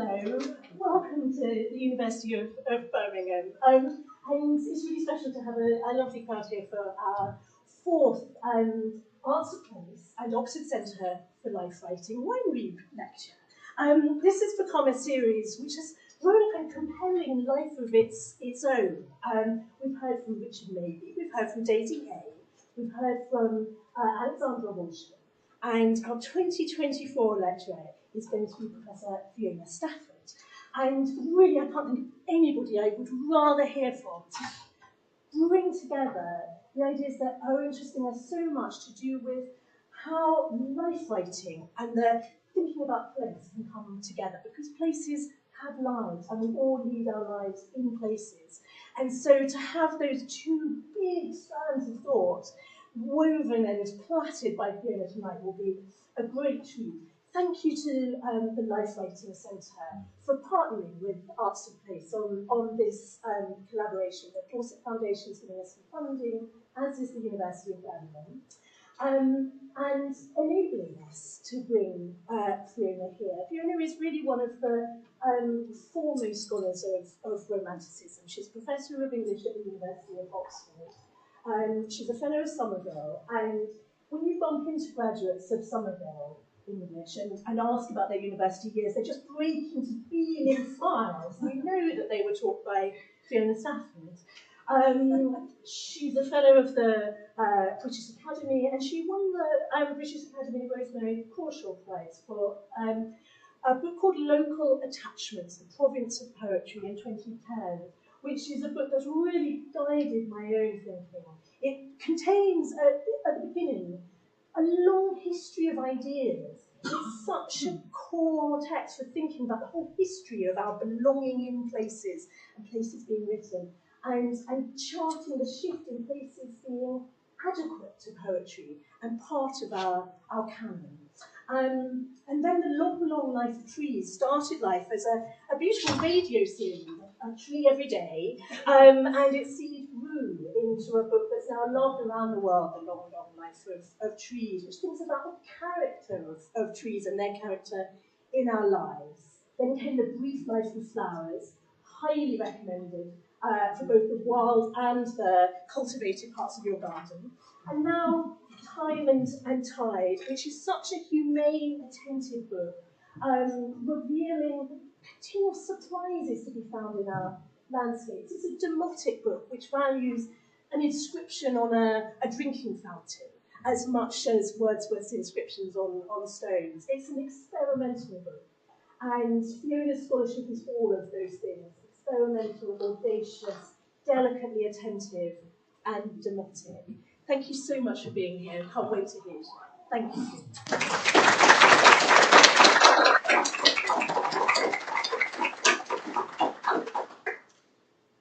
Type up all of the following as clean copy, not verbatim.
Hello, welcome to the University of Birmingham. And it's really special to have a lovely crowd here for our fourth Arts of Place and Oxford Centre for Life Writing Weinrebe lecture. This has become a series which has grown a compelling life of its own. We've heard from Richard Maybe, we've heard from Daisy Hay, we've heard from Alexandra Walsham, and our 2024 lecturer is going to be Professor Fiona Stafford. And really, I can't think of anybody I would rather hear from to bring together the ideas that are interesting us so much to do with how life writing and the thinking about place can come together, because places have lives and we all lead our lives in places. And so to have those two big strands of thought woven and plaited by Fiona tonight will be a great treat. Thank you to the Life Writing Centre for partnering with Arts of Place on this collaboration. The Dorset Foundation is giving us some funding, as is the University of Birmingham, and enabling us to bring Fiona here. Fiona is really one of the foremost scholars of Romanticism. She's Professor of English at the University of Oxford. She's a Fellow of Somerville, and when you bump into graduates of Somerville English and ask about their university years, they just break into beaming smiles. We know that they were taught by Fiona Stafford. She's a Fellow of the British Academy, and she won the British Academy Rosemary Crawshaw Prize for a book called Local Attachments, The Province of Poetry in 2010, which is a book that's really guided my own thinking. It contains, at the beginning, a long history of ideas. It's such a core text for thinking about the whole history of our belonging in places and places being written, and charting the shift in places being adequate to poetry and part of our canon. And then The Long, Long Life of Trees started life as a beautiful radio series, A Tree Every Day, and it seed grew into a book that's now loved around the world, The Long, Long Life of Trees, which thinks about the character of trees and their character in our lives. Then came The Brief Life of Flowers, highly recommended for both the wild and the cultivated parts of your garden. And now Time and Tide, which is such a humane, attentive book, revealing continual surprises to be found in our landscapes. It's a demotic book which values an inscription on a drinking fountain as much as Wordsworth's inscriptions on stones. It's an experimental book, and Fiona's scholarship is all of those things: experimental, audacious, delicately attentive, and demotic. Thank you so much for being here. Can't wait to hear you. Thank you.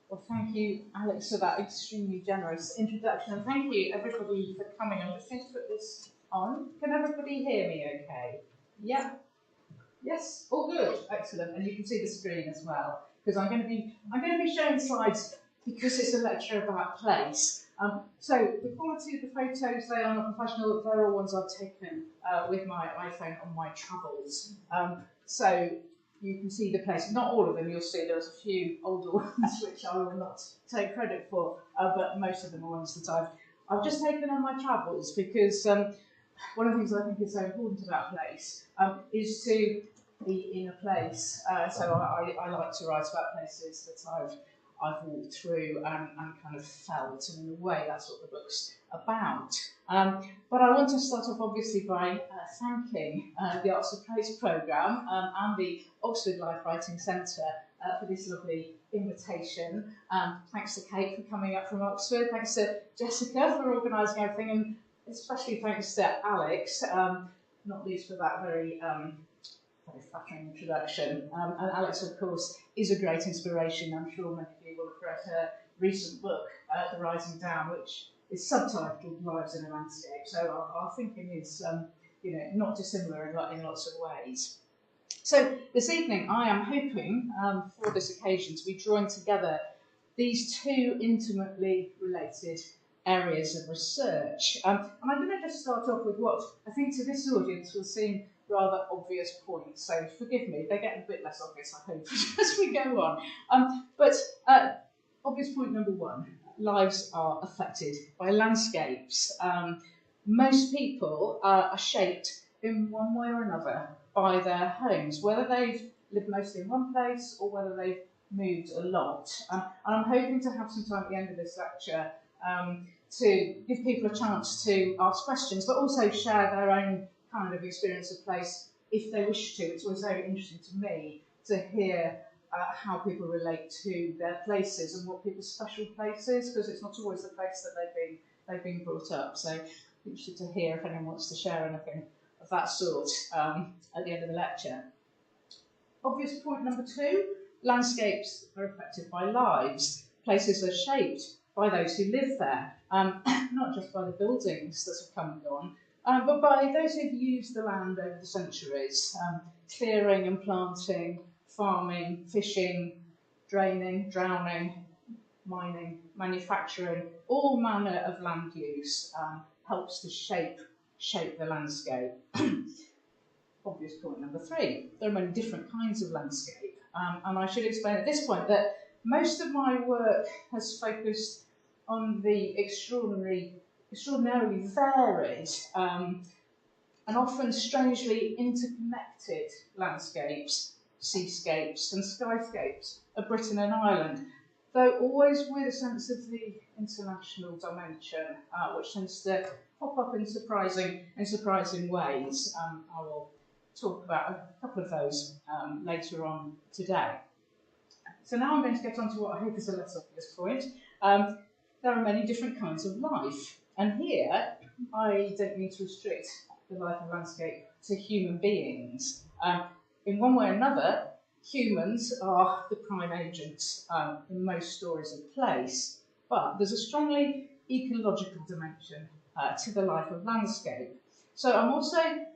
Well, thank you, Alex, for that extremely generous introduction. And thank you, everybody, for coming. I'm just going to put this on. Can everybody hear me okay? Yeah? Yes? All good. Excellent. And you can see the screen as well, because I'm going to be showing slides because it's a lecture about place. So the quality of the photos, they are not professional. They're all ones I've taken with my iPhone on my travels. So you can see the place. Not all of them, you'll see there's a few older ones which I will not take credit for, but most of them are ones that I've just taken on my travels, because one of the things I think is so important about place is to be in a place. So I like to write about places that I've walked through and kind of felt, and in a way that's what the book's about. But I want to start off obviously by thanking the Arts of Place programme and the Oxford Life Writing Centre for this lovely invitation. Thanks to Kate for coming up from Oxford, thanks to Jessica for organising everything, and especially thanks to Alex, not least for that very flattering introduction. And Alex, of course, is a great inspiration. I'm sure many of you will have read her recent book, The Rising Down, which is subtitled Lives in a Landscape. So our thinking is, not dissimilar in lots of ways. So this evening, I am hoping for this occasion to be drawing together these two intimately related areas of research. And I'm going to just start off with what I think to this audience will seem rather obvious points, so forgive me, they get a bit less obvious, I hope, as we go on. But obvious point number one, lives are affected by landscapes. Most people are shaped in one way or another by their homes, whether they've lived mostly in one place or whether they've moved a lot. And I'm hoping to have some time at the end of this lecture to give people a chance to ask questions, but also share their own kind of experience of place if they wish to. It's always very interesting to me to hear how people relate to their places and what people's special place is, because it's not always the place that they've been brought up. So interested to hear if anyone wants to share anything of that sort at the end of the lecture. Obvious point number two, landscapes are affected by lives. Places are shaped by those who live there, not just by the buildings that have come and gone, but by those who've used the land over the centuries, clearing and planting, farming, fishing, draining, drowning, mining, manufacturing, all manner of land use helps to shape the landscape. Obvious point number three, there are many different kinds of landscape, and I should explain at this point that most of my work has focused on the extraordinarily varied and often strangely interconnected landscapes, seascapes and skyscapes of Britain and Ireland, though always with a sense of the international dimension, which tends to pop up in surprising ways. I will talk about a couple of those later on today. So now I'm going to get on to what I hope is a less obvious point. There are many different kinds of life, and here I don't mean to restrict the life of landscape to human beings. In one way or another, humans are the prime agents in most stories of place, but there's a strongly ecological dimension to the life of landscape. So I'm also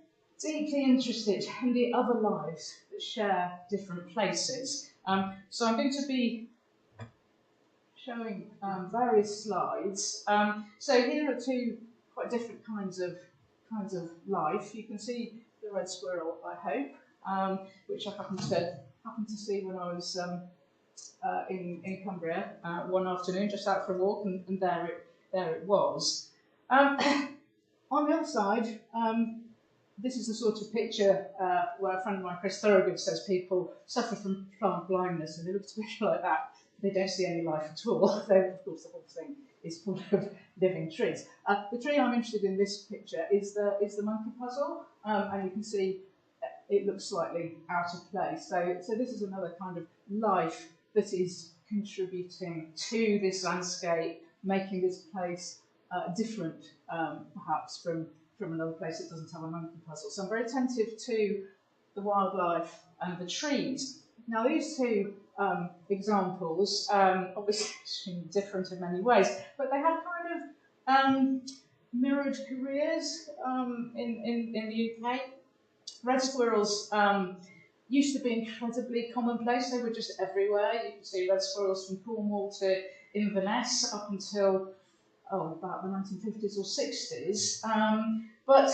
deeply interested in the other lives that share different places. So I'm going to be showing various slides. So here are two quite different kinds of life. You can see the red squirrel, I hope, which I happened to see when I was in Cumbria one afternoon, just out for a walk, and there it was. On the other side, this is the sort of picture where a friend of mine, Chris Thorogood, says people suffer from plant blindness, and it looks a bit like that. They don't see any life at all, though of course the whole thing is full of living trees. The tree I'm interested in this picture is the monkey puzzle, and you can see it looks slightly out of place. So this is another kind of life that is contributing to this landscape, making this place different, perhaps from another place that doesn't have a monkey puzzle. So I'm very attentive to the wildlife and the trees. Now these two examples, obviously extremely different in many ways, but they have kind of mirrored careers in the UK. Red squirrels used to be incredibly commonplace. They were just everywhere. You can see red squirrels from Cornwall to Inverness up until about the 1950s or 60s. But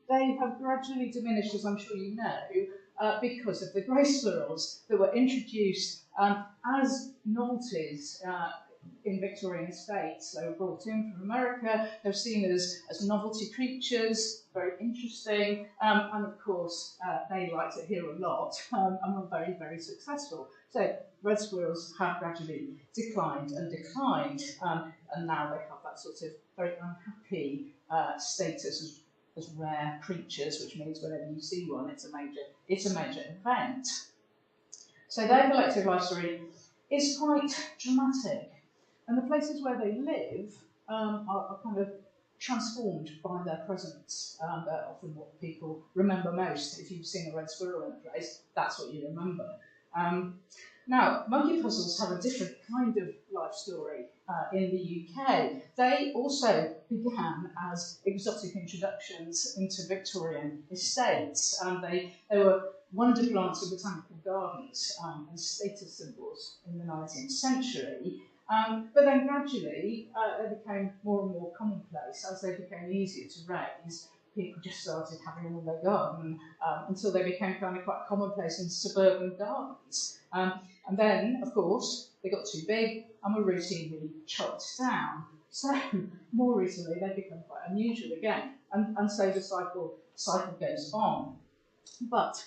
they have gradually diminished, as I'm sure you know, because of the grey squirrels that were introduced as novelties in Victorian estates. They were brought in from America. They're seen as novelty creatures, very interesting, and of course they liked it here a lot and were very, very successful. So red squirrels have gradually declined, and now they have that sort of very unhappy status as rare creatures, which means whenever you see one, it's a major event. So their collective life story is quite dramatic, and the places where they live are kind of transformed by their presence. They're often what people remember most. If you've seen a red squirrel in a place, that's what you remember. Now, monkey puzzles have a different kind of life story in the UK. They also began as exotic introductions into Victorian estates, and they were wonder plants in botanical gardens and status symbols in the 19th century. But then gradually they became more and more commonplace as they became easier to raise people just started having them in their garden until they became kind of quite commonplace in suburban gardens. And then, of course, they got too big and were routinely chopped down. So more recently, they've become quite unusual again, and so the cycle goes on. But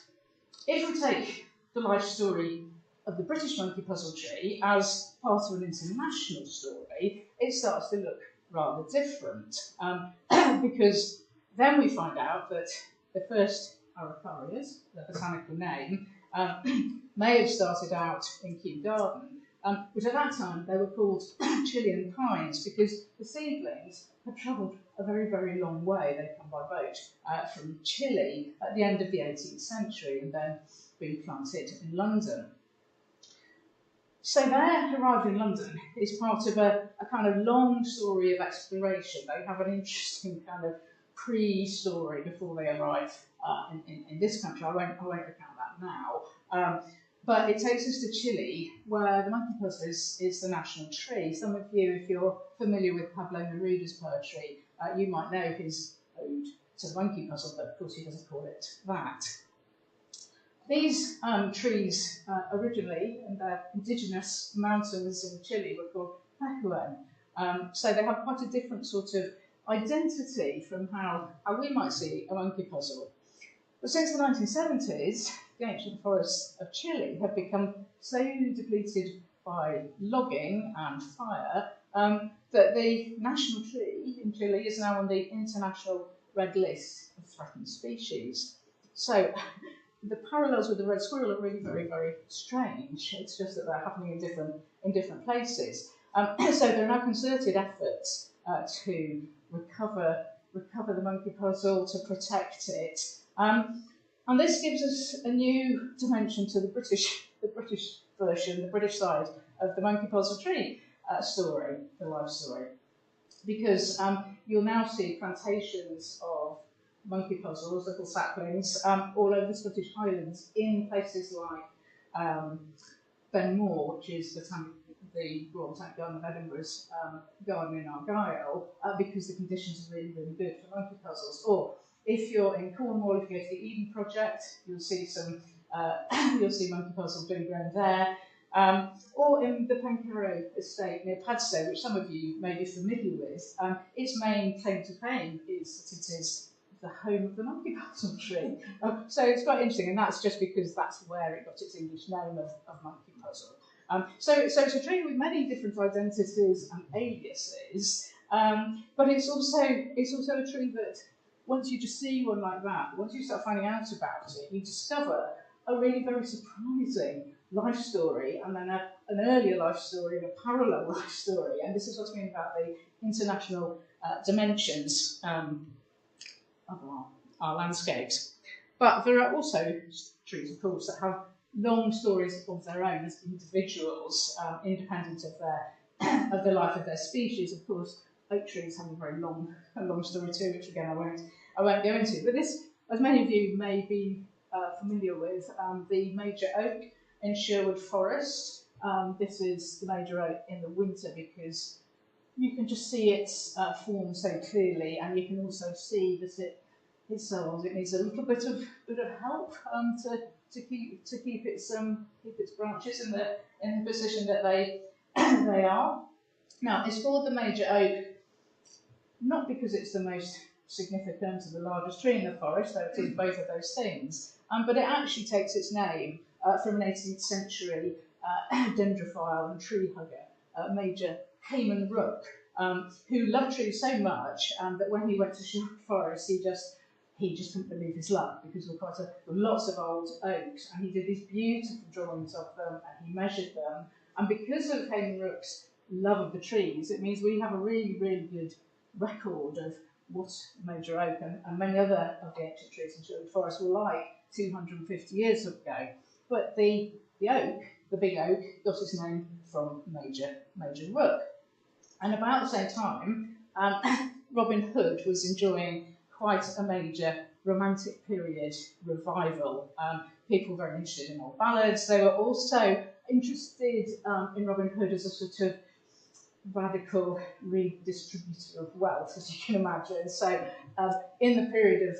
if we take the life story of the British monkey puzzle tree as part of an international story, it starts to look rather different, because then we find out that the first araucarias, the botanical name, may have started out in Kew Garden, which at that time they were called Chilean pines because the seedlings had travelled a very, very long way. They'd come by boat from Chile at the end of the 18th century and then been planted in London. So their arrival in London is part of a kind of long story of exploration. They have an interesting kind of pre-story before they arrive in this country. I won't recount that now. But it takes us to Chile, where the monkey puzzle is the national tree. Some of you, if you're familiar with Pablo Neruda's poetry, you might know his ode to the monkey puzzle, but of course he doesn't call it that. These trees originally, in the indigenous mountains in Chile, were called pehuen. So they have quite a different sort of identity from how we might see a monkey puzzle. But since the 1970s, the ancient forests of Chile have become so depleted by logging and fire that the national tree in Chile is now on the international red list of threatened species. So the parallels with the red squirrel are really very, very strange. It's just that they're happening in different places. So there are now concerted efforts to recover the monkey puzzle, to protect it. And this gives us a new dimension to the British version, the British side of the monkey puzzle tree story, the life story. Because you'll now see plantations of monkey puzzles, little saplings, all over the Scottish Highlands in places like Ben Moor, which is the Royal Botanic Garden of Edinburgh's garden in Argyll, because the conditions are really, really good for monkey puzzles. Or if you're in Cornwall, if you go to the Eden Project, you'll see monkey puzzles being grown there. Or in the Pencarrow estate near Padstow, which some of you may be familiar with, its main claim to fame is that it is the home of the monkey puzzle tree. So it's quite interesting, and that's just because that's where it got its English name of monkey puzzle. So it's a tree with many different identities and aliases, but it's also a tree that once you just see one like that, once you start finding out about it, you discover a really very surprising life story, and then an earlier life story and a parallel life story. And this is what's meant about the international dimensions of our landscapes. But there are also trees, of course, that have long stories of their own as individuals, independent of the life of their species. Of course, oak trees have a very long story too, which again I won't go into. But this, as many of you may be familiar with, the major oak in Sherwood Forest. This is the major oak in the winter because you can just see its form so clearly, and you can also see that it needs a little bit of help to keep its branches in the position that they are. Now, it's called the major oak not because it's the most significant or the largest tree in the forest, though it is both of those things, but it actually takes its name from an 18th century dendrophile and tree hugger, Major Hayman Rook, who loved trees so much that when he went to Sherwood Forest, he just couldn't believe his luck because there were lots of old oaks, and he did these beautiful drawings of them and he measured them. And because of Hayman Rook's love of the trees, it means we have a really, really good record of what Major Oak and many other of the ancient trees in Sherwood Forest were like 250 years ago. But the oak, the big oak, got its name from Major Rook. And about the same time, Robin Hood was enjoying quite a major romantic period revival. People were very interested in old ballads. They were also interested in Robin Hood as a sort of radical redistributor of wealth, as you can imagine. So in the period of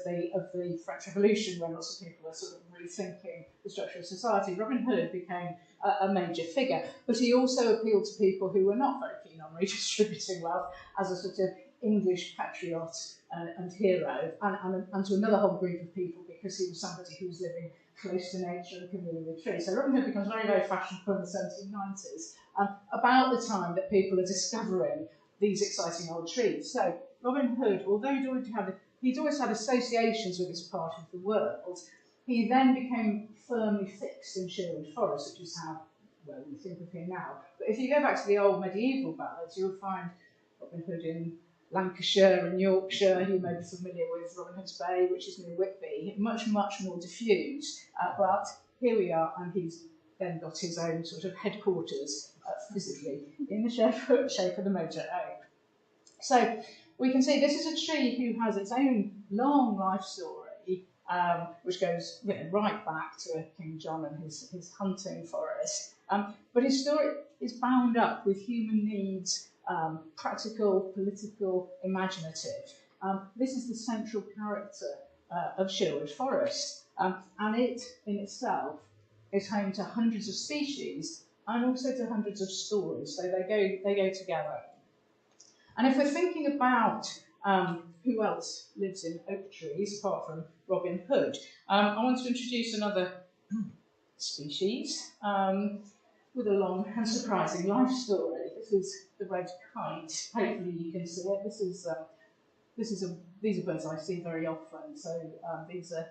the French Revolution, when lots of people were sort of rethinking the structure of society, Robin Hood became a major figure. But he also appealed to people who were not very keen on redistributing wealth as a sort of English patriot and hero, and to another whole group of people because he was somebody who was living close to nature and communing with trees. So Robin Hood becomes very, very fashionable in the 1790s, about the time that people are discovering these exciting old trees. So Robin Hood, although he'd always had associations with this part of the world, he then became firmly fixed in Sherwood Forest, which is how we think of him now. But if you go back to the old medieval ballads, you'll find Robin Hood in Lancashire and Yorkshire. You may be familiar with Robin Hood's Bay, which is near Whitby, much, much more diffused. But here we are, and he's then got his own sort of headquarters physically in the shape of the motor oak. So we can see this is a tree who has its own long life story, which goes right back to King John and his hunting forest. But his story is bound up with human needs, practical, political, imaginative. This is the central character of Sherwood Forest, and it in itself is home to hundreds of species and also to hundreds of stories, so they go together. And if we're thinking about who else lives in oak trees apart from Robin Hood, I want to introduce another species with a long and surprising life story. This is the red kite. Hopefully you can see it. These are birds I see very often. So these are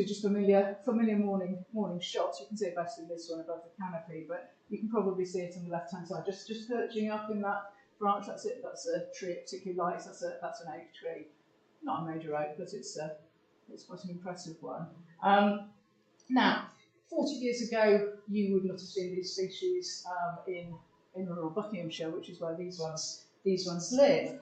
just familiar morning shots. You can see it best in this one above the canopy, but you can probably see it on the left-hand side, just perching up in that branch. That's it. That's a tree it particularly likes. That's an oak tree, not a major oak, but it's quite an impressive one. Now, 40 years ago, you would not have seen these species in rural Buckinghamshire, which is where these ones live.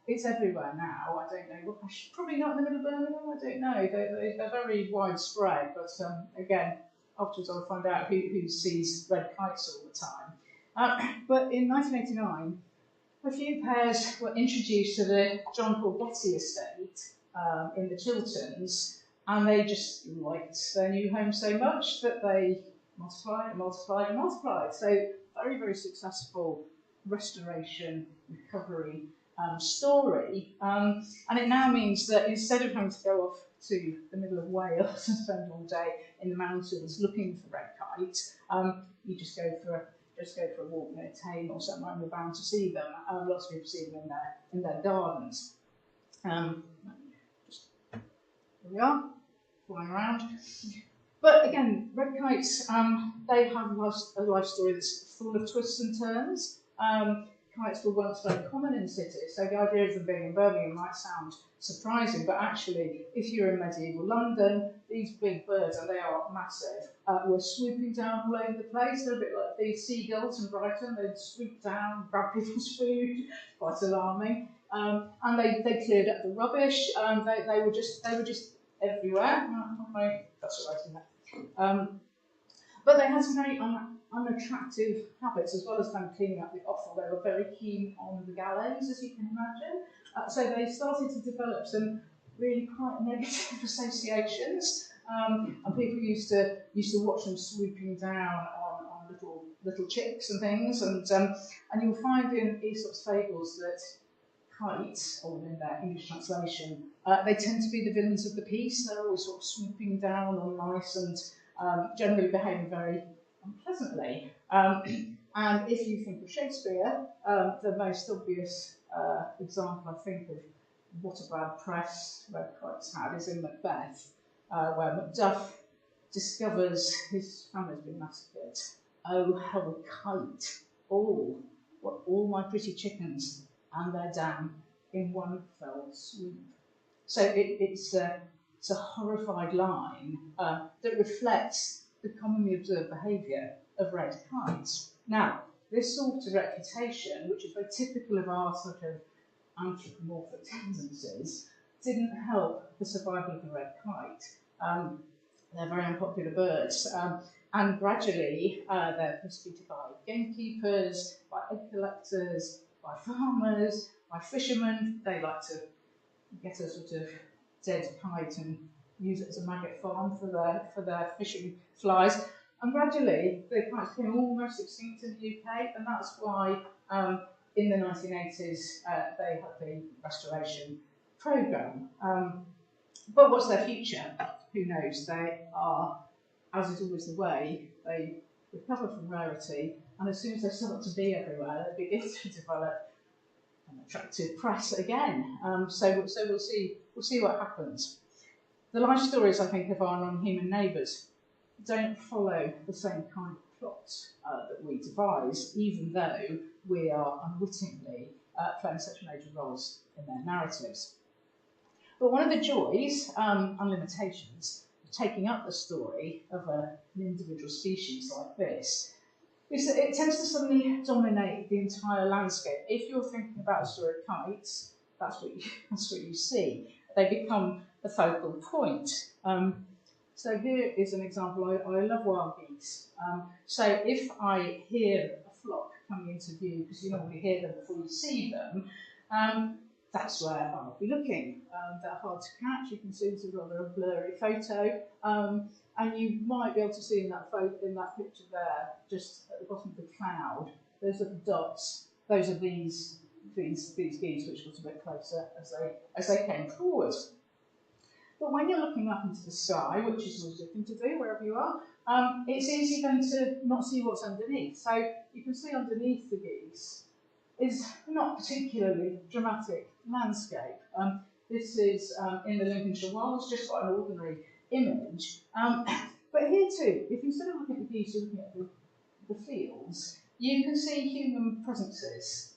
It's everywhere now. I don't know. Probably not in the middle of Birmingham. I don't know. They're very widespread. But again, afterwards I'll find out who sees red kites all the time. But in 1989, a few pairs were introduced to the John Paul Getty estate in the Chilterns, and they just liked their new home so much that they multiplied and multiplied and multiplied. So very, very successful restoration, recovery story. And it now means that instead of having to go off to the middle of Wales and spend all day in the mountains looking for red kite, you just go for a walk near Tame or somewhere, and you're bound to see them. Lots of people see them in their gardens. Here we are, flying around. But again, red kites, they have a life story that's full of twists and turns. Kites were once very common in cities, so the idea of them being in Birmingham might sound surprising, but actually, if you're in medieval London, these big birds, and they are massive, were swooping down all over the place. They're a bit like the seagulls in Brighton. They'd swoop down, grab people's food, quite alarming. And they cleared up the rubbish. They were just everywhere. That's what I think. But they had some very unattractive habits, as well as kind of cleaning up the offal. They were very keen on the gallows, as you can imagine. So they started to develop some really quite negative associations, and people used to watch them swooping down on little chicks and things. And you'll find in Aesop's fables that kites, or in their English translation, they tend to be the villains of the piece. They're always sort of swooping down on mice and generally behaving very unpleasantly. And if you think of Shakespeare, the most obvious example, I think, of what a bad press red kites had is in Macbeth, where Macduff discovers his family's been massacred. Oh, how a kite, all my pretty chickens and their dam in one fell swoop. So it's a horrified line that reflects the commonly observed behaviour of red kites. Now, this sort of reputation, which is very typical of our sort of anthropomorphic tendencies, didn't help the survival of the red kite. They're very unpopular birds. And gradually, they're persecuted by gamekeepers, by egg collectors, by farmers, by fishermen. They like to get a sort of dead kite and use it as a maggot farm for their fishing flies. And gradually, the kites became almost extinct in the UK, and that's why in the 1980s they had the restoration programme. But what's their future? Who knows? They are, as is always the way, they recover from rarity, and as soon as they start to be everywhere, they begin to develop an attractive press again. So we'll see what happens. The life stories, I think, of our non-human neighbours don't follow the same kind of plot that we devise, even though we are unwittingly playing such major roles in their narratives. But one of the joys and limitations of taking up the story of an individual species like this is that it tends to suddenly dominate the entire landscape. If you're thinking about a story of kites, that's what you see. They become the focal point. So here is an example. I love wild geese. So if I hear a flock coming into view, because you normally hear them before you see them, that's where I'll be looking. They're hard to catch. You can see it's a rather blurry photo. And you might be able to see in that picture there, just at the bottom of the cloud, those little dots. Those are these geese, which got a bit closer as they came forward. But when you're looking up into the sky, which is always a good thing to do wherever you are, it's easy then to not see what's underneath. So you can see underneath the geese is not particularly dramatic landscape. This is in the Lincolnshire Wilds, just quite an ordinary image. But here too, if instead of looking at the geese, you're looking at the fields, you can see human presences,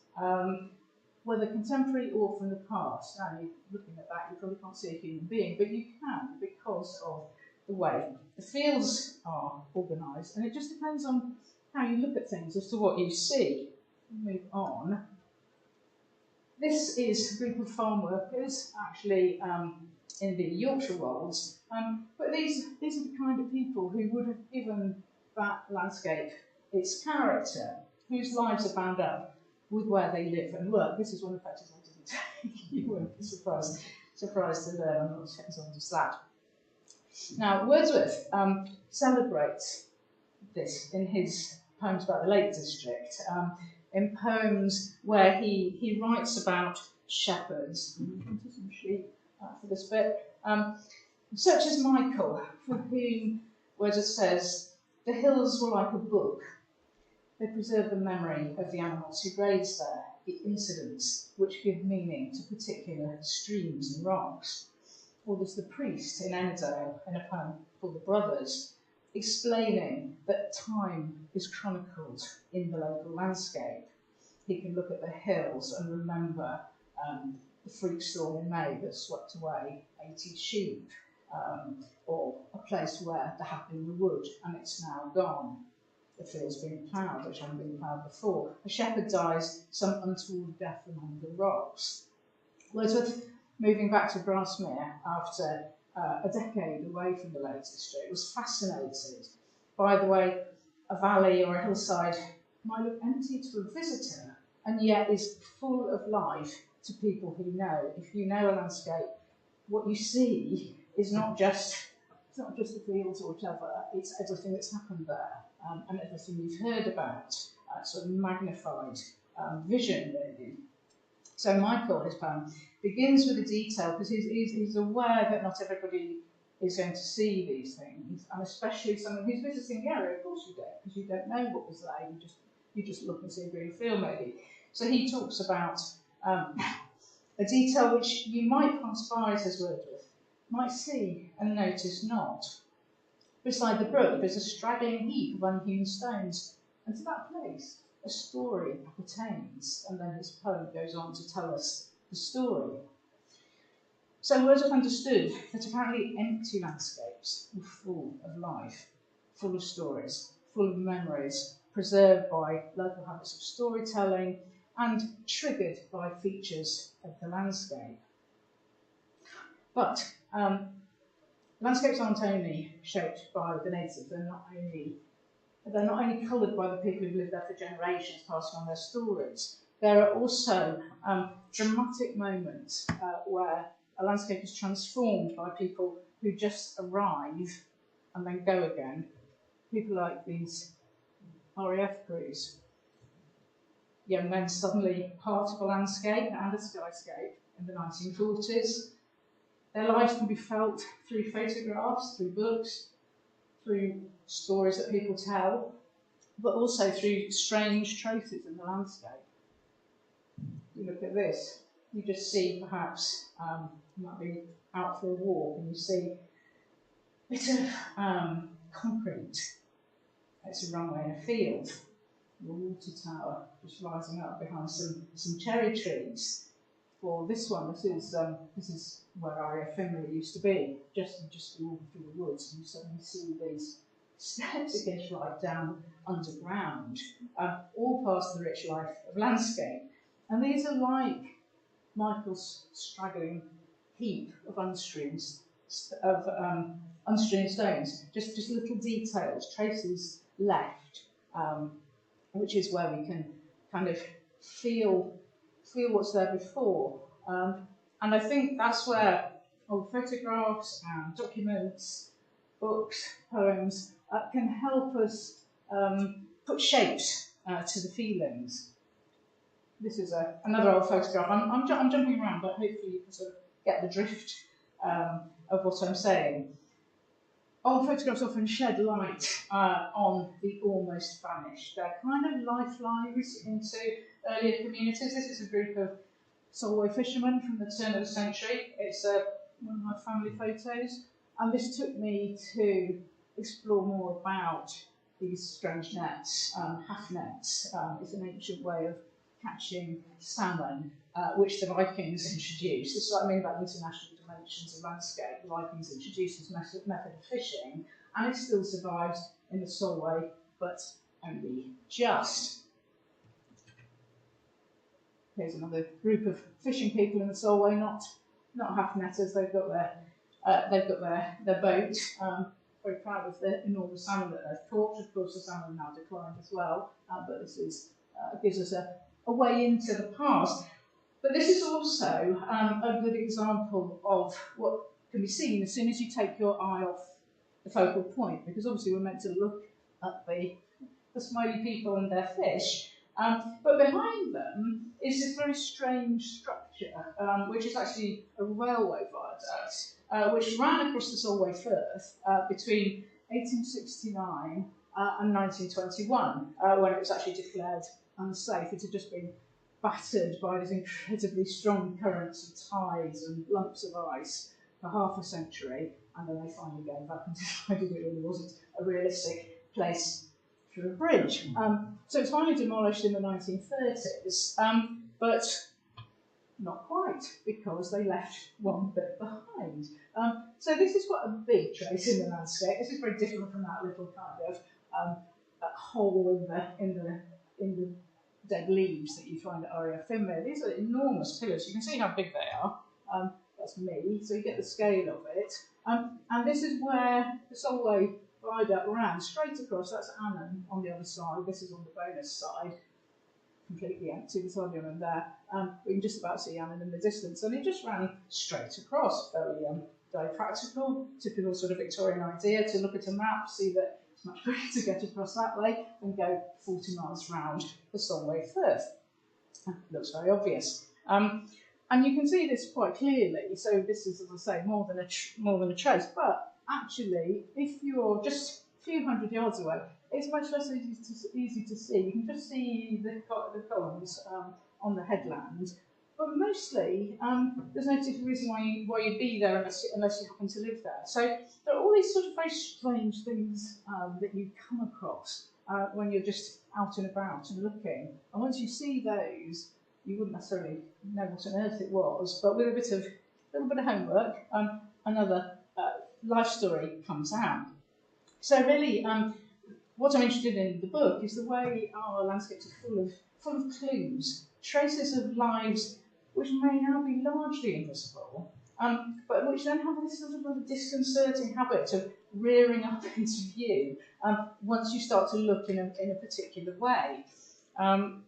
whether contemporary or from the past. Now, you're looking at that, you probably can't see a human being, but you can because of the way the fields are organised, and it just depends on how you look at things as to what you see. Move on. This is a group of farm workers, actually in the Yorkshire Wolds, but these are the kind of people who would have given that landscape its character, whose lives are bound up with where they live and work. This is one of the photos I didn't take. You won't be surprised to learn. I'm not as old as that. Now, Wordsworth celebrates this in his poems about the Lake District, in poems where he writes about shepherds, some sheep for this bit, such as Michael, for whom Wordsworth says, "The hills were like a book. They preserve the memory of the animals who graze there, the incidents which give meaning to particular streams and rocks." Or there's the priest in Ennerdale in a poem called The Brothers, explaining that time is chronicled in the local landscape. He can look at the hills and remember the freak storm in May that swept away 80 sheep, or a place where there had been the wood and it's now gone. The field's been ploughed, which hadn't been ploughed before. A shepherd dies some untoward death among the rocks. Wordsworth, moving back to Grasmere after a decade away from the Lake District, was fascinated by the way a valley or a hillside might look empty to a visitor and yet is full of life to people who know. If you know a landscape, what you see is not just the fields or whatever, it's everything that's happened there, and everything you've heard about, sort of magnified vision, really. So Michael, his poem, begins with a detail because he's aware that not everybody is going to see these things, and especially someone who's visiting the area. Of course you don't, because you don't know what was there. You just look and see a green field, maybe. So he talks about a detail which you might pass by, says Wordsworth, might see and notice not. Beside the brook, there's a straggling heap of unhewn stones, and to that place a story pertains, and then his poem goes on to tell us the story. So Wordsworth understood that apparently empty landscapes were full of life, full of stories, full of memories, preserved by local habits of storytelling and triggered by features of the landscape. But Landscapes aren't only shaped by the natives, they're not only coloured by the people who've lived there for generations, passing on their stories. There are also dramatic moments where a landscape is transformed by people who just arrive and then go again. People like these RAF crews. Young men suddenly part of a landscape and a skyscape in the 1940s. Their lives can be felt through photographs, through books, through stories that people tell, but also through strange traces in the landscape. You look at this, you just see perhaps, you might be out for a walk and you see a bit of concrete. It's a runway in a field. The water tower just rising up behind some cherry trees. For this one, this is where Weinrebe used to be, just walking through the woods, and you suddenly see these steps that get right down underground, all past the rich life of landscape. And these are like Michael's straggling heap of unstrewn stones, just little details, traces left, which is where we can kind of feel what's there before. And I think that's where old photographs and documents, books, poems can help us put shapes to the feelings. This is another old photograph. I'm jumping around, but hopefully you can sort of get the drift of what I'm saying. Old photographs often shed light on the almost vanished. They're kind of lifelines into earlier communities. This is a group of Solway fishermen from the turn of the century. It's one of my family photos, and this took me to explore more about these strange nets, half nets. It's an ancient way of catching salmon, which the Vikings introduced. This is what I mean about international dimensions of landscape. The Vikings introduced this method of fishing, and it still survives in the Solway, but only just. Here's another group of fishing people in the Solway, not half netters. They've got their boat. Very proud of the enormous salmon that they've caught. Of course, the salmon now declined as well, but this gives us a way into the past. But this is also a good example of what can be seen as soon as you take your eye off the focal point, because obviously we're meant to look at the smiley people and their fish, but behind them is this very strange structure, which is actually a railway viaduct, which ran across the Solway Firth between 1869 and 1921, when it was actually declared unsafe. It had just been battered by these incredibly strong currents and tides and lumps of ice for half a century, and then they finally gave up and decided it really wasn't a realistic place for a bridge. So it's finally demolished in the 1930s, but not quite, because they left one bit behind. So this is quite a big trace in the landscape. This is very different from that little kind of hole in the dead leaves that you find at Weinrebe. These are enormous pillars. You can see how big they are. That's me, so you get the scale of it. And this is where the Solway viaduct ran straight across. That's Annan on the other side. This is on the bonus side. Completely empty, there's hardly anyone there. We can just about see Annan in the distance. And it just ran straight across. Very practical, typical sort of Victorian idea to look at a map, see that it's much quicker to get across that way than go 40 miles round the Solway Firth. Looks very obvious. And you can see this quite clearly. So this is, as I say, more than a trace. But actually, if you're just a few hundred yards away, it's much less easy to see. You can just see the columns on the headland. But mostly, there's no particular reason why you'd be there unless you happen to live there. So there are all these sort of very strange things that you come across when you're just out and about and looking. And once you see those, you wouldn't necessarily know what on earth it was, but with a little bit of homework, another life story comes out. So really, what I'm interested in the book is the way our landscapes are full of clues, traces of lives which may now be largely invisible, but which then have this sort of disconcerting habit of rearing up into view once you start to look in a particular way. And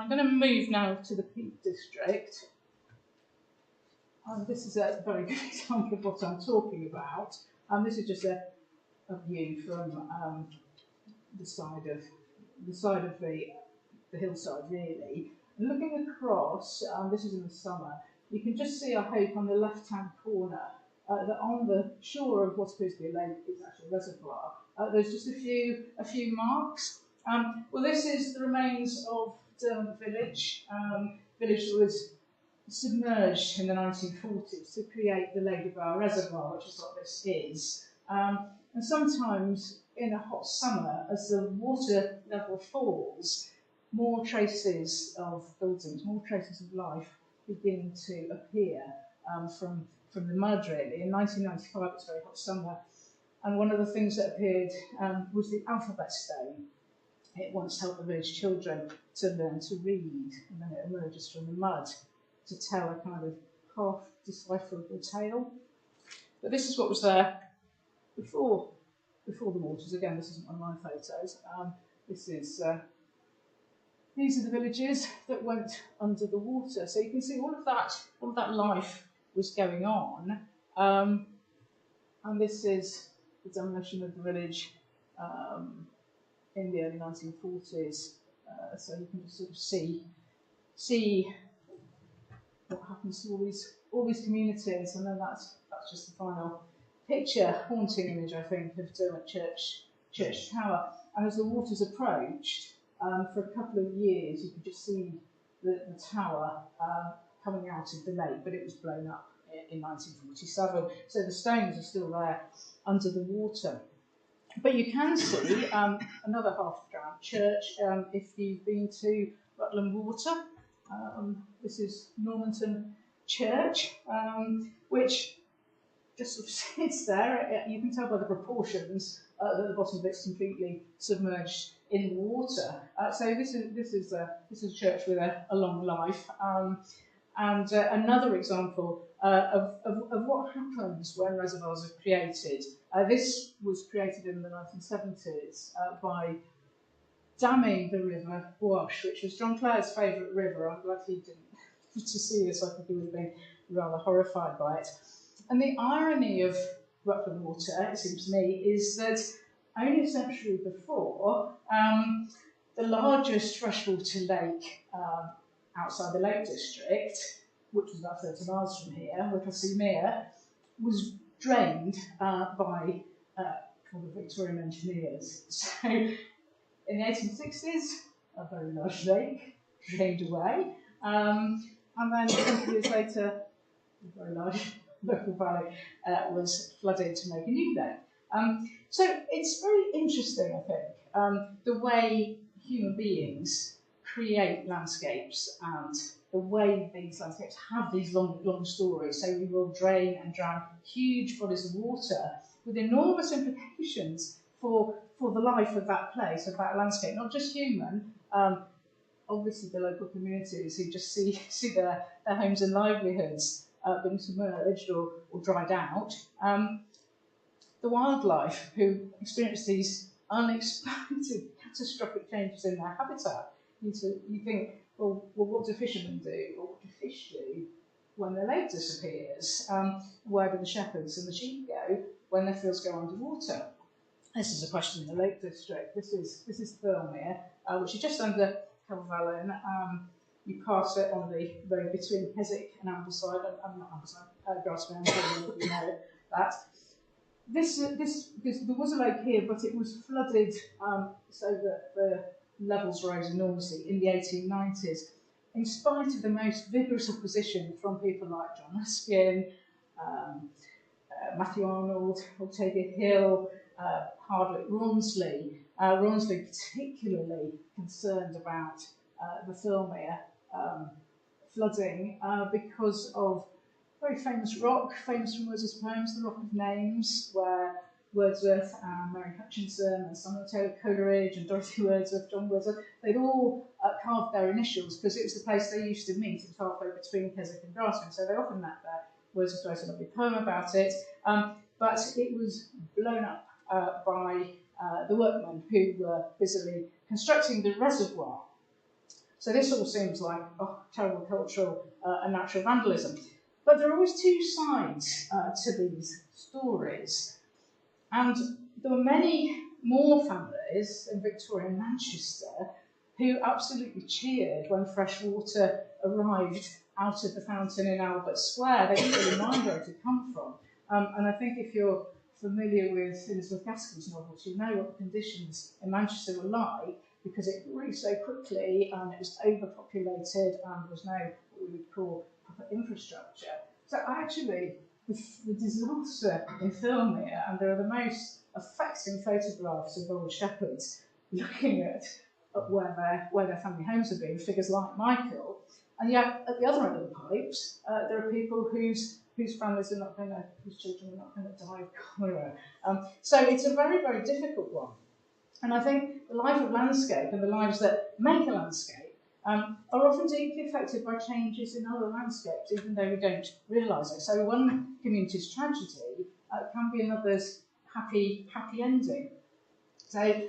I'm going to move now to the Peak District. This is a very good example of what I'm talking about. This is just a view from the side of the hillside, really. And looking across, this is in the summer, you can just see, I hope, on the left-hand corner that on the shore of what appears to be a lake is actually a reservoir. There's just a few marks. Well, this is the remains of Derwent Village. Village that was submerged in the 1940s to create the Ladybar Reservoir, which is what this is. And sometimes in a hot summer, as the water level falls, more traces of buildings, more traces of life begin to appear from the mud, really. In 1995, it was a very hot summer, and one of the things that appeared was the alphabet stone. It once helped the village children to learn to read, and then it emerges from the mud to tell a kind of half-decipherable tale. But this is what was there before the waters. Again, this isn't one of my photos. These are the villages that went under the water. So you can see all of that life was going on. And this is the demolition of the village in the early 1940s. So you can just sort of see what happens to all these communities, and then that's just the final picture, haunting image, I think, of Derwent Church Tower. And as the waters approached, for a couple of years, you could just see the tower coming out of the lake, but it was blown up in 1947. So the stones are still there under the water. But you can see another half-drowned church if you've been to Rutland Water. This is Normanton Church, which just sort of sits there. You can tell by the proportions that the bottom of it's completely submerged in the water. So this is a church with a long life. And another example of what happens when reservoirs are created. This was created in the 1970s by damming the river Wash, which was John Clare's favourite river. I'm glad he didn't to see this. I think he would have been rather horrified by it. And the irony of Rutland Water, it seems to me, is that only a century before, the largest freshwater lake outside the Lake District, which was about 30 miles from here, Whittlesea Mere, was drained by the Victorian engineers. So in the 1860s, a very large lake drained away, and then 20 years later, a very large local valley was flooded to make a new lake. So it's very interesting, I think, the way human beings create landscapes and the way these landscapes have these long stories. So we will drain and drown huge bodies of water with enormous implications for the life of that place, of that landscape, not just human, obviously the local communities who just see their homes and livelihoods being submerged or dried out. The wildlife who experience these unexpected catastrophic changes in their habitat. You think, well, what do fishermen do, or what do fish do when their lake disappears? Where do the shepherds and the sheep go when their fields go underwater? This is a question in the Lake District. This is Thirlmere, which is just under Kelvellen. You pass it on the road between Keswick and Ambleside. I'm not Ambleside, Grasmere, you know that. There was a lake here, but it was flooded so that the levels rose enormously in the 1890s, in spite of the most vigorous opposition from people like John Ruskin, Matthew Arnold, Octavia Hill, Hardwick Rawnsley. Rawnsley particularly concerned about the Thirlmere flooding because of a very famous rock, famous from Wordsworth's poems, the Rock of Names, where Wordsworth and Mary Hutchinson and Samuel Taylor Coleridge and Dorothy Wordsworth, John Wordsworth, they'd all carved their initials because it was the place they used to meet. It was halfway between Keswick and Grasmere, so they often met there was wrote a lovely poem about it, but it was blown up by the workmen who were busily constructing the reservoir. So this all seems like terrible cultural and natural vandalism. But there are always two sides to these stories. And there were many more families in Victorian Manchester who absolutely cheered when fresh water arrived out of the fountain in Albert Square. They didn't really mind where it had come from. And I think if you're familiar with Elizabeth Gaskell's novels, you know what the conditions in Manchester were like, because it grew so quickly and it was overpopulated and there was no what we would call proper infrastructure. So actually, the disaster in film here, and there are the most affecting photographs of old shepherds looking at where their family homes have been, figures like Michael, and yet at the other end of the pipes, there are people whose families are not going to, whose children are not going to die of cholera. So it's a very, very difficult one. And I think the life of landscape and the lives that make a landscape are often deeply affected by changes in other landscapes, even though we don't realise it. So one community's tragedy can be another's happy ending. So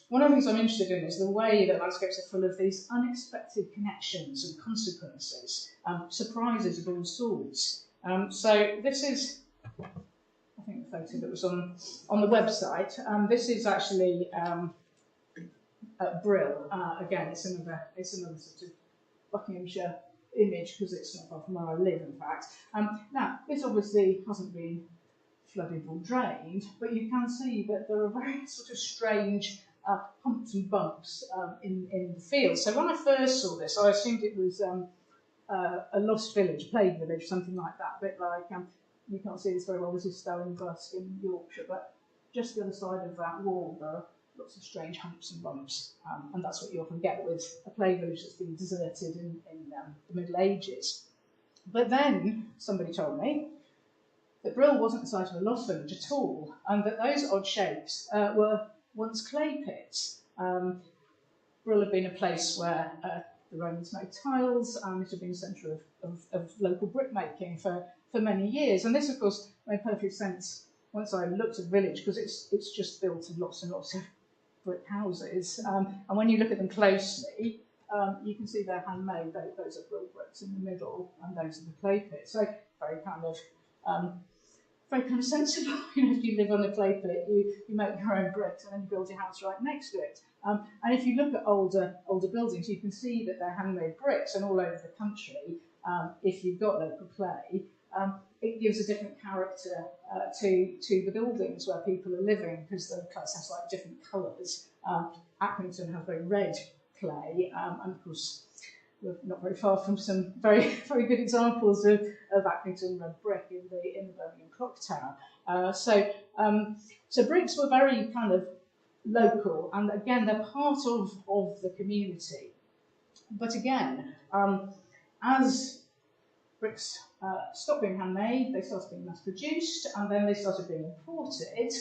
one of the things I'm interested in is the way that landscapes are full of these unexpected connections and consequences, surprises of all sorts. So this is, I think, the photo that was on the website. This is actually at Brill. Again, it's another sort of Buckinghamshire image because it's not far from where I live, in fact. Now, this obviously hasn't been flooded or drained, but you can see that there are very sort of strange humps and bumps in the field. So when I first saw this, I assumed it was a lost village, plague village, something like that, a bit like, you can't see this very well, this is Stonebusk in Yorkshire, but just the other side of that wall there are lots of strange humps and bumps, and that's what you often get with a plague village that's been deserted in the Middle Ages. But then somebody told me that Brill wasn't the site of a lost village at all, and that those odd shapes were once clay pits. Brill had been a place where the Romans made tiles, and it had been a centre of local brickmaking for many years. And this, of course, made perfect sense once I looked at the village, because it's just built of lots and lots of brick houses. And when you look at them closely, you can see they're handmade. Those are Brill bricks in the middle, and those are the clay pits. So very kind of sensible. You know, if you live on a clay pit, you make your own bricks and then you build your house right next to it. And if you look at older buildings, you can see that they're handmade bricks, and all over the country, if you've got local clay, it gives a different character to the buildings where people are living, because the clay has like different colours. Accrington has very red clay, and of course we're not very far from some very, very good examples of Accrington red brick in the Birmingham Clock Tower. So bricks were very kind of local, and again they're part of the community. But again, as bricks stopped being handmade, they started being mass produced, and then they started being imported.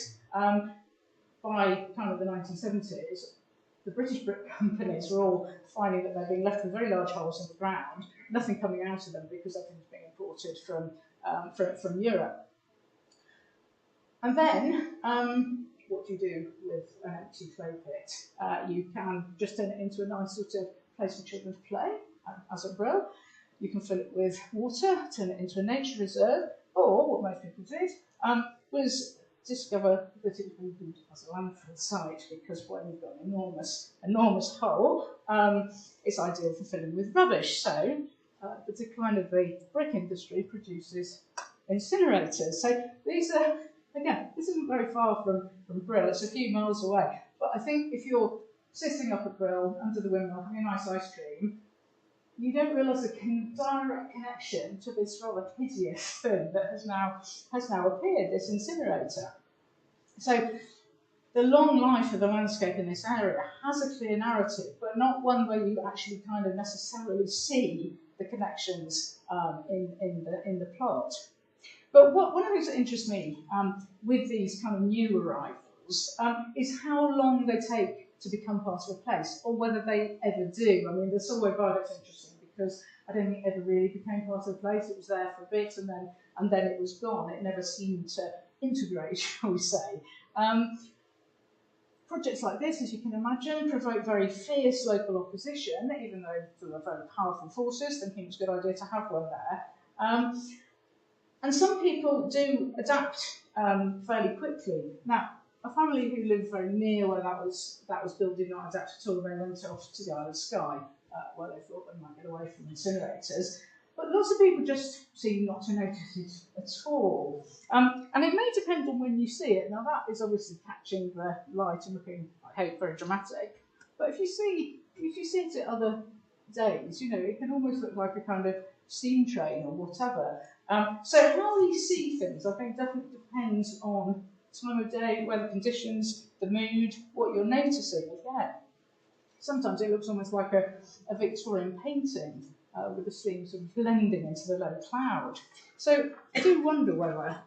By kind of the 1970s, the British brick companies were all finding that they're being left with very large holes in the ground, nothing coming out of them because everything's being imported from Europe. And then, what do you do with an empty clay pit? You can just turn it into a nice sort of place for children to play, as at Brill. You can fill it with water, turn it into a nature reserve, or what most people did was discover that it would be good as a landfill site, because when you've got an enormous hole, it's ideal for filling with rubbish. So the decline of the brick industry produces incinerators. So these are, again, this isn't very far from Brill, it's a few miles away. But I think if you're sitting up at Brill under the windmill having a nice ice cream, you don't realise the direct connection to this rather hideous thing that has now appeared, this incinerator. So the long life of the landscape in this area has a clear narrative, but not one where you actually kind of necessarily see the connections in the plot. But one of the things that interests me with these kind of new arrivals is how long they take to become part of a place, or whether they ever do. I mean, the Solway Viaduct's interesting because I don't think it ever really became part of the place. It was there for a bit, and then and then it was gone. It never seemed to integrate, shall we say. Projects like this, as you can imagine, provoke very fierce local opposition, even though there were very powerful forces thinking it was a good idea to have one there. And some people do adapt fairly quickly. Now, a family who lived very near where that was built did not adapt at all. They went off to the Isle of Skye, where they thought they might get away from incinerators. But lots of people just seem not to notice it at all. And it may depend on when you see it. Now, that is obviously catching the light and looking, I hope, very dramatic. But if you see it at other days, you know, it can almost look like a kind of steam train or whatever. So how we see things, I think, definitely depends on time of day, weather conditions, the mood, what you're noticing. Again, sometimes it looks almost like a Victorian painting with the steam sort of blending into the low cloud. So I do wonder whether,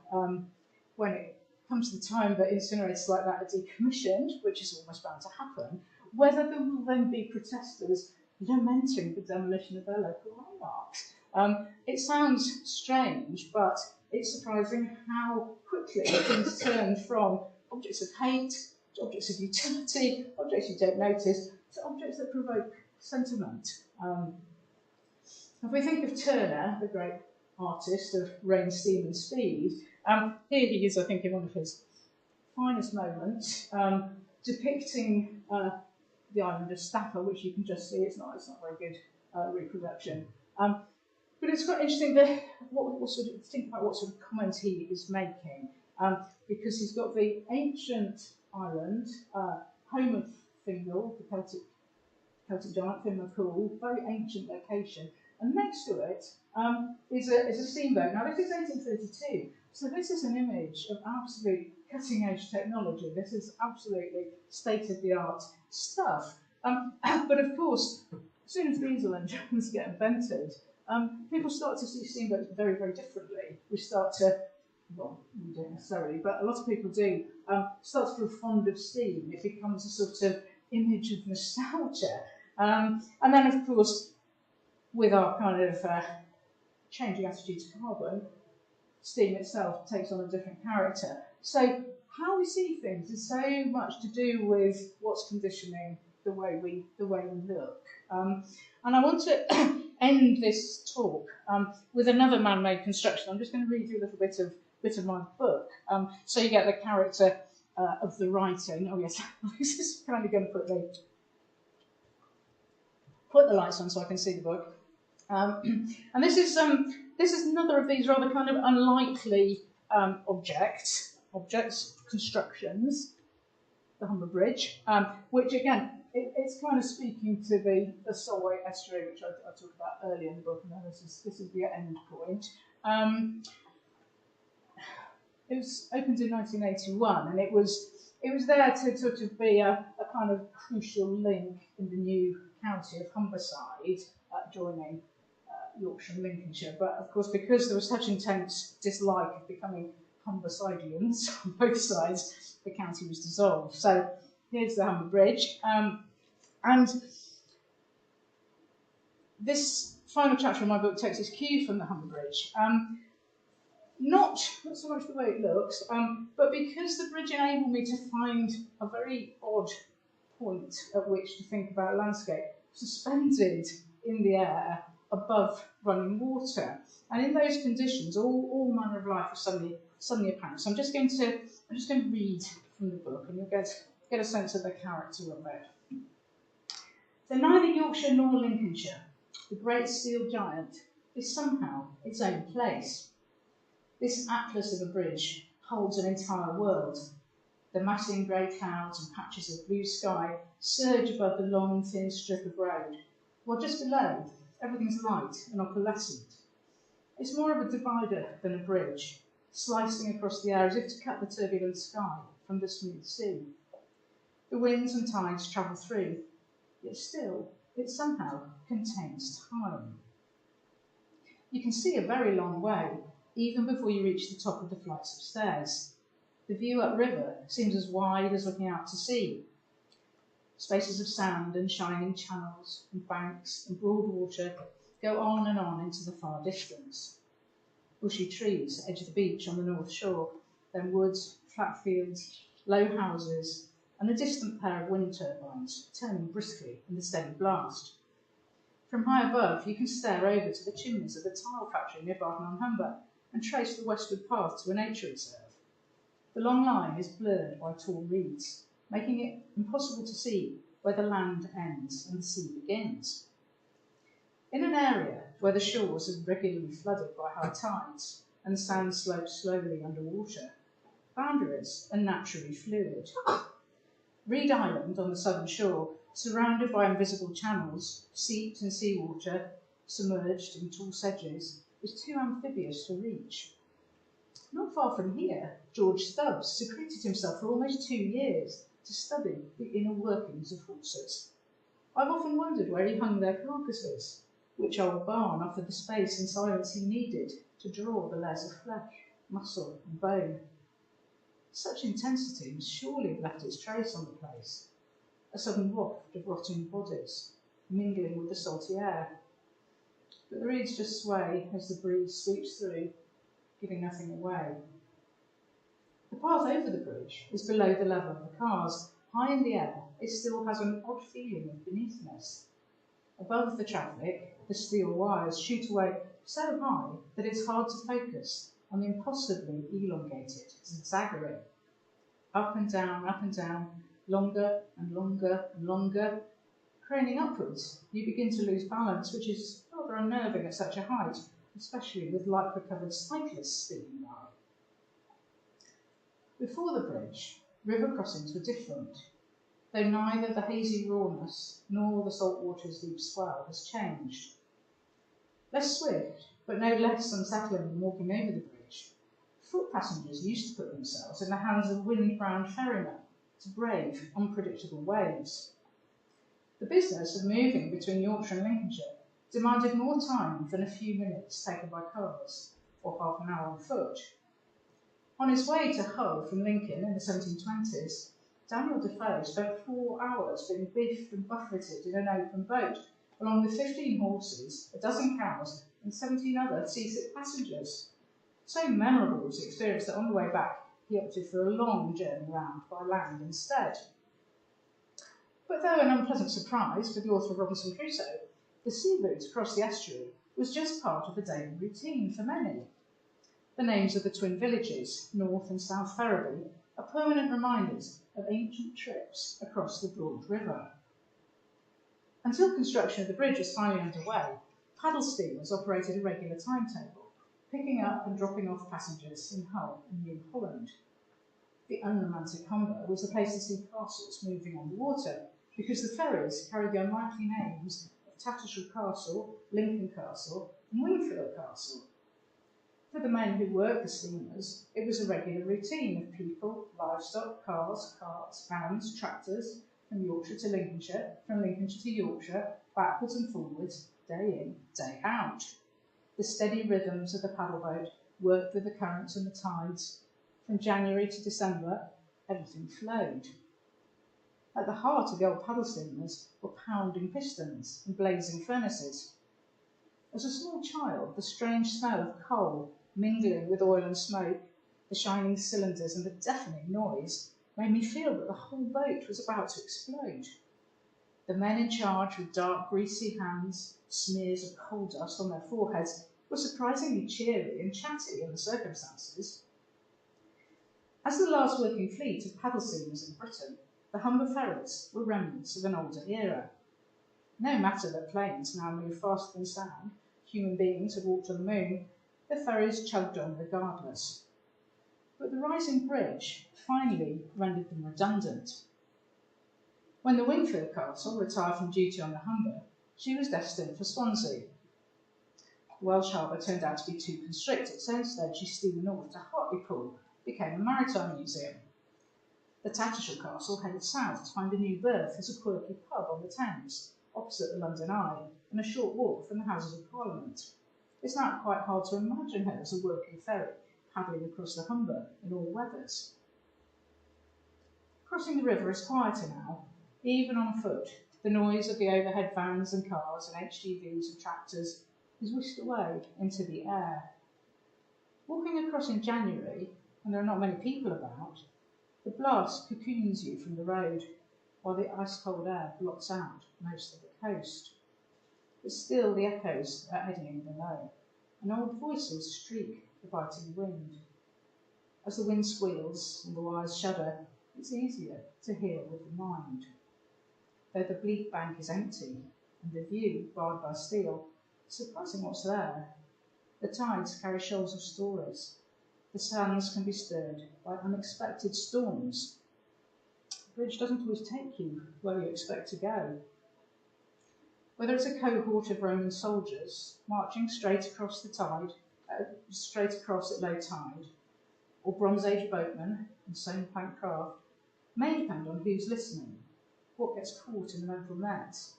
when it comes to the time that incinerators like that are decommissioned, which is almost bound to happen, whether there will then be protesters lamenting the demolition of their local landmarks. It sounds strange, but it's surprising how quickly things turn from objects of hate to objects of utility, objects you don't notice, to objects that provoke sentiment. If we think of Turner, the great artist of Rain, Steam and Speed, here he is, I think, in one of his finest moments, depicting the island of Stafford, which you can just see. It's not a very good reproduction. But it's quite interesting think about what sort of comment he is making, because he's got the ancient island, home of Fingal, the Celtic giant Fingal, very ancient location, and next to it is a steamboat. Now this is 1832, so this is an image of absolute cutting-edge technology. This is absolutely state-of-the-art stuff. But of course, as soon as diesel engines get invented, people start to see steamboats very, very differently. We start to, well, we don't necessarily, but a lot of people do, start to feel fond of steam. It becomes a sort of image of nostalgia. And then, of course, with our kind of changing attitude to carbon, steam itself takes on a different character. So how we see things is so much to do with what's conditioning the way we look. And I want to end this talk with another man-made construction. I'm just going to read you a little bit of my book, so you get the character of the writing. Oh yes, this is kind of going to put the lights on so I can see the book. And this is another of these rather kind of unlikely objects, constructions, the Humber Bridge, which again, it's kind of speaking to the Solway estuary, which I talked about earlier in the book, and then this is the end point. It was opened in 1981, and it was there to sort of be a kind of crucial link in the new county of Humberside, joining Yorkshire and Lincolnshire. But of course, because there was such intense dislike of becoming Humbersidians on both sides, the county was dissolved. So here's the Humber Bridge. And this final chapter of my book takes its cue from the Humber Bridge. Not so much the way it looks, but because the bridge enabled me to find a very odd point at which to think about landscape, suspended in the air above running water. And in those conditions, all manner of life was suddenly apparent. So I'm just going to read from the book, and you'll get a sense of the character of it. So neither Yorkshire nor Lincolnshire, the great steel giant, is somehow its own place. This atlas of a bridge holds an entire world. The massing grey clouds and patches of blue sky surge above the long, thin strip of road, while just below, everything's light and opalescent. It's more of a divider than a bridge, slicing across the air as if to cut the turbulent sky from the smooth sea. The winds and tides travel through, yet still it somehow contains time. You can see a very long way, even before you reach the top of the flights of stairs. The view upriver seems as wide as looking out to sea. Spaces of sand and shining channels and banks and broad water go on and on into the far distance. Bushy trees edge the beach on the north shore, then woods, flat fields, low houses, and a distant pair of wind turbines turning briskly in the steady blast. From high above, you can stare over to the chimneys of the tile factory near Barton-on-Humber and trace the westward path to a nature reserve. The long line is blurred by tall reeds, making it impossible to see where the land ends and the sea begins. In an area where the shores are regularly flooded by high tides and the sand slopes slowly underwater, boundaries are naturally fluid. Reed Island on the southern shore, surrounded by invisible channels, seeped in seawater, submerged in tall sedges, is too amphibious to reach. Not far from here, George Stubbs secreted himself for almost 2 years to study the inner workings of horses. I've often wondered where he hung their carcasses, which old barn offered the space and silence he needed to draw the layers of flesh, muscle and bone. Such intensity must surely have left its trace on the place, a sudden waft of rotting bodies, mingling with the salty air. But the reeds just sway as the breeze sweeps through, giving nothing away. The path over the bridge is below the level of the cars. High in the air, it still has an odd feeling of beneathness. Above the traffic, the steel wires shoot away so high that it's hard to focus on the impossibly elongated zigzaggering. Up and down, longer and longer and longer. Craning upwards, you begin to lose balance, which is rather unnerving at such a height, especially with lycra-covered cyclists speeding by. Before the bridge, river crossings were different, though neither the hazy rawness nor the salt water's deep swell has changed. Less swift, but no less unsettling than walking over the bridge, foot passengers used to put themselves in the hands of wind-bound ferrymen to brave unpredictable waves. The business of moving between Yorkshire and Lincolnshire demanded more time than a few minutes taken by cars, or half an hour on foot. On his way to Hull from Lincoln in the 1720s, Daniel Defoe spent 4 hours being biffed and buffeted in an open boat, along with 15 horses, a dozen cows, and 17 other seasick passengers. So memorable was the experience that on the way back, he opted for a long journey round by land instead. But though an unpleasant surprise for the author of Robinson Crusoe, the sea route across the estuary was just part of a daily routine for many. The names of the twin villages, North and South Ferriby, are permanent reminders of ancient trips across the broad river. Until construction of the bridge was finally underway, paddle steamers operated a regular timetable, picking up and dropping off passengers in Hull and New Holland. The unromantic Humber was the place to see castles moving on the water, because the ferries carried the unlikely names of Tattershall Castle, Lincoln Castle, and Wingfield Castle. For the men who worked the steamers, it was a regular routine of people, livestock, cars, carts, vans, tractors, from Yorkshire to Lincolnshire, from Lincolnshire to Yorkshire, backwards and forwards, day in, day out. The steady rhythms of the paddle boat worked with the currents and the tides. From January to December, everything flowed. At the heart of the old paddle steamers were pounding pistons and blazing furnaces. As a small child, the strange smell of coal mingling with oil and smoke, the shining cylinders and the deafening noise made me feel that the whole boat was about to explode. The men in charge, with dark, greasy hands, smears of coal dust on their foreheads, were surprisingly cheery and chatty in the circumstances. As the last working fleet of paddle steamers in Britain, the Humber ferries were remnants of an older era. No matter that planes now move faster than sound, human beings had walked on the moon, the ferries chugged on regardless. But the rising bridge finally rendered them redundant. When the Wingfield Castle retired from duty on the Humber, she was destined for Swansea. The Welsh harbour turned out to be too constricted, so instead she steamed north to Hartlepool, became a maritime museum. The Tattershall Castle headed south to find a new berth as a quirky pub on the Thames, opposite the London Eye, and a short walk from the Houses of Parliament. It's now quite hard to imagine her as a working ferry, paddling across the Humber in all weathers. Crossing the river is quieter now, even on foot. The noise of the overhead vans and cars and HGVs and tractors is whisked away into the air. Walking across in January, when there are not many people about, the blast cocoons you from the road, while the ice-cold air blots out most of the coast. But still the echoes are eddying below, and old voices streak the biting wind. As the wind squeals and the wires shudder, it's easier to hear with the mind. Though the bleak bank is empty, and the view barred by steel, surprising what's there. The tides carry shoals of stories. The sands can be stirred by unexpected storms. The bridge doesn't always take you where you expect to go. Whether it's a cohort of Roman soldiers marching straight across at low tide, or Bronze Age boatmen and stone plank craft, may depend on who's listening, what gets caught in the mental nets.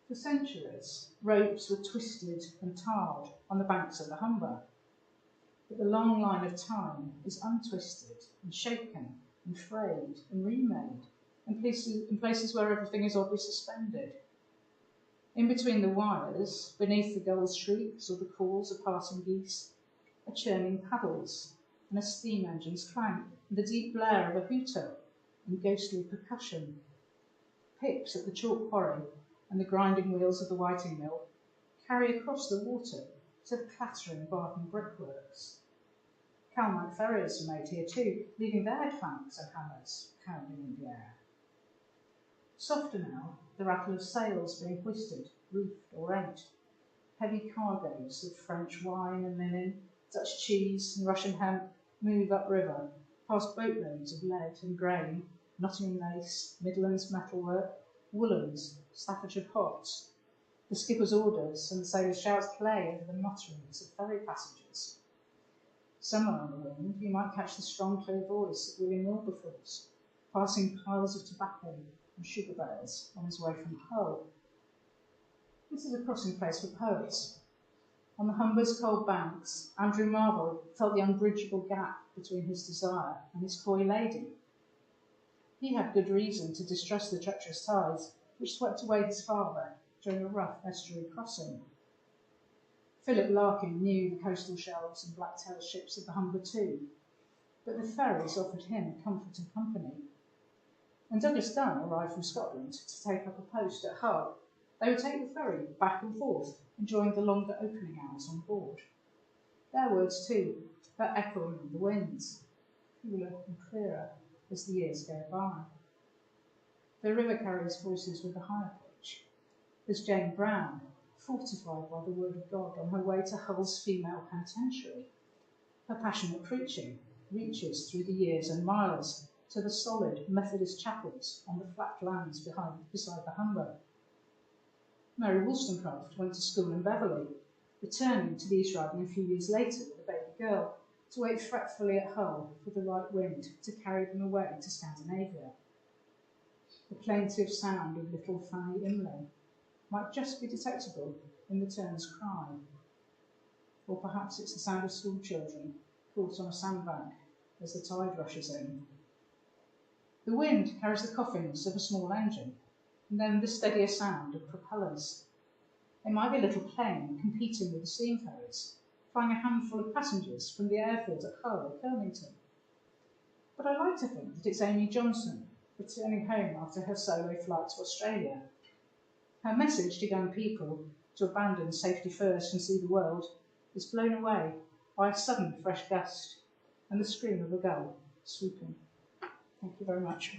For centuries, ropes were twisted and tarred on the banks of the Humber, but the long line of time is untwisted and shaken and frayed and remade in places where everything is oddly suspended. In between the wires, beneath the gull's shrieks or the calls of passing geese, are churning paddles and a steam engine's clank, and the deep blare of a hooter and ghostly percussion. Picks at the chalk quarry and the grinding wheels of the whiting mill carry across the water to the clattering Barton brickworks. Calmite ferries are made here too, leaving their clanks and hammers pounding in the air. Softer now, the rattle of sails being hoisted, roofed or rent, heavy cargoes of French wine and linen, Dutch cheese and Russian hemp move upriver, past boatloads of lead and grain, Nottingham lace, Midlands metalwork, woolens, Staffordshire pots. The skipper's orders and the sailor's shouts play over the mutterings of ferry passengers. Somewhere on the wind you might catch the strong clear voice of William Wilberforce, passing piles of tobacco and sugar bales on his way from Hull. This is a crossing place for poets. On the Humber's cold banks, Andrew Marvell felt the unbridgeable gap between his desire and his coy lady. He had good reason to distrust the treacherous tides which swept away his father during a rough estuary crossing. Philip Larkin knew the coastal shelves and black-tailed ships of the Humber too, but the ferries offered him comfort and company. When Douglas Dunn arrived from Scotland to take up a post at Hull, they would take the ferry back and forth, enjoying the longer opening hours on board. Their words too, but echoing on the winds, cooler and clearer as the years go by. The river carries voices with a higher pitch. There's Jane Brown, fortified by the word of God on her way to Hull's female penitentiary. Her passionate preaching reaches through the years and miles to the solid Methodist chapels on the flat lands beside the Humber. Mary Wollstonecraft went to school in Beverley, returning to the East Riding a few years later with a baby girl, to wait fretfully at Hull for the right wind to carry them away to Scandinavia. The plaintive sound of little Fanny Imlay might just be detectable in the tern's cry, or perhaps it's the sound of school children caught on a sandbank as the tide rushes in. The wind carries the coffins of a small engine, and then the steadier sound of propellers. They might be a little plane competing with the steam ferries, flying a handful of passengers from the airfield at Hull or Kirlington. But I like to think that it's Amy Johnson, returning home after her solo flight to Australia. Her message to young people to abandon safety first and see the world is blown away by a sudden fresh gust and the scream of a gull swooping. Thank you very much.